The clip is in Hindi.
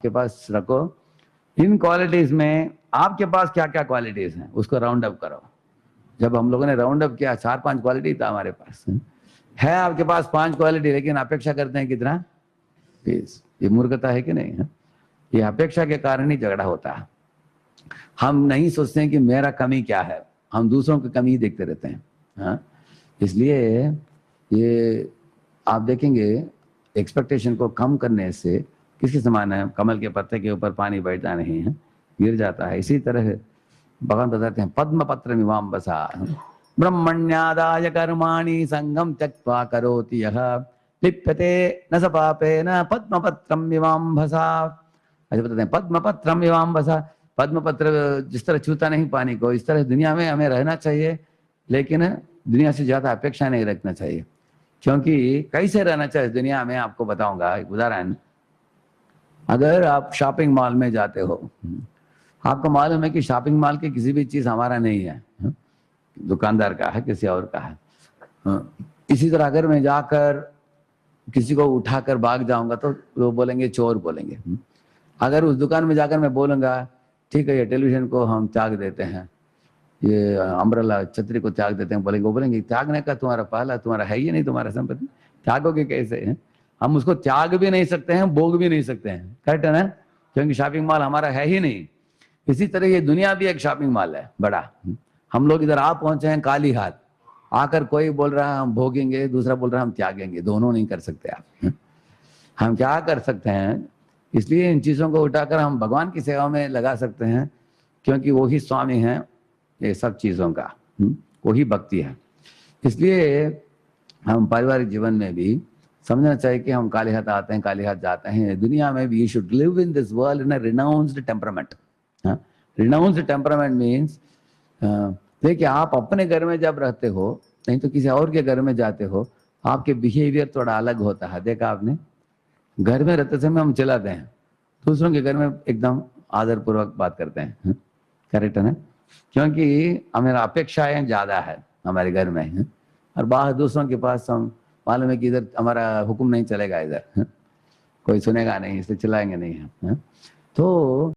आपके पास रखो। इन क्वालिटीज में आपके पास क्या क्या क्वालिटीज हैं उसको राउंड अप करो। जब हम लोगों ने राउंड अप किया 4-5 क्वालिटी था हमारे पास, है आपके पास 5 क्वालिटी, लेकिन अपेक्षा करते हैं कितना? 20। ये मूर्खता है कि नहीं है? ये अपेक्षा के कारण ही झगड़ा होता है। हम नहीं सोचते हैं कि मेरा कमी क्या है, हम दूसरों की कमी ही देखते रहते हैं। हाँ, इसलिए ये आप देखेंगे एक्सपेक्टेशन को कम करने से किसके समान है? कमल के पत्ते के ऊपर पानी बैठता नहीं है, गिर जाता है। इसी तरह भगवान बताते हैं पद्म पत्र मीमांसा ब्रह्मण्यादाय कर्माणि संगम त्यक्त्वा करोति यः लिप्यते न स पापेन पद्म पत्रम मीमांसा। ऐसे बताते हैं पद्म पत्रम मीमांसा। पद्म पत्र जिस तरह छूता नहीं पानी को, इस तरह दुनिया में हमें रहना चाहिए, लेकिन दुनिया से ज्यादा अपेक्षा नहीं रखना चाहिए। क्योंकि कैसे रहना चाहिए दुनिया में, आपको बताऊंगा एक उदाहरण। अगर आप शॉपिंग मॉल में जाते हो, आपको मालूम है कि शॉपिंग मॉल की किसी भी चीज हमारा नहीं है, दुकानदार का है, किसी और का है। इसी तरह अगर मैं जाकर किसी को उठाकर भाग जाऊंगा तो वो बोलेंगे, चोर बोलेंगे। अगर उस दुकान में जाकर मैं बोलूंगा ठीक है ये टेलीविजन को हम त्याग देते हैं, ये अम्ब्रेला छतरी को त्याग देते हैं, बोलेंगे, वो बोलेंगे त्यागने का तुम्हारा पहला, तुम्हारा है ही नहीं तुम्हारा संपत्ति, त्यागोगे कैसे है? हम उसको त्याग भी नहीं सकते हैं, भोग भी नहीं सकते हैं। करेक्ट है ना? क्योंकि शॉपिंग मॉल हमारा है ही नहीं। इसी तरह ये दुनिया भी एक शॉपिंग मॉल है बड़ा। हम लोग इधर आ पहुंचे हैं खाली हाथ, आकर कोई बोल रहा है हम भोगेंगे, दूसरा बोल रहा है हम त्यागेंगे, दोनों नहीं कर सकते आप। हम क्या कर सकते हैं? इसलिए इन चीजों को उठाकर हम भगवान की सेवा में लगा सकते हैं, क्योंकि वो ही स्वामी हैं ये सब चीजों का, वही भक्ति है। इसलिए हम पारिवारिक जीवन में भी समझना चाहिए कि हम काले हाथ आते हैं, काले हाथ जाते हैं। दुनिया में भी you should live in this world in a renounced temperament. Renounced temperament means, देखिए आप अपने घर में जब रहते हो, नहीं तो किसी और के घर में जाते हो, आपके बिहेवियर थोड़ा अलग होता है। देखा आपने? घर में रहते समय हम चिल्लाते हैं, दूसरों के घर में एकदम आदर पूर्वक बात करते हैं। करेक्ट है ना? क्योंकि हमारा अपेक्षाएं ज्यादा है हमारे घर में, और बाहर दूसरों के पास हम मालूम है कि इधर हमारा हुक्म नहीं चलेगा, इधर कोई सुनेगा नहीं, इसलिए चिल्लाएंगे नहीं है। तो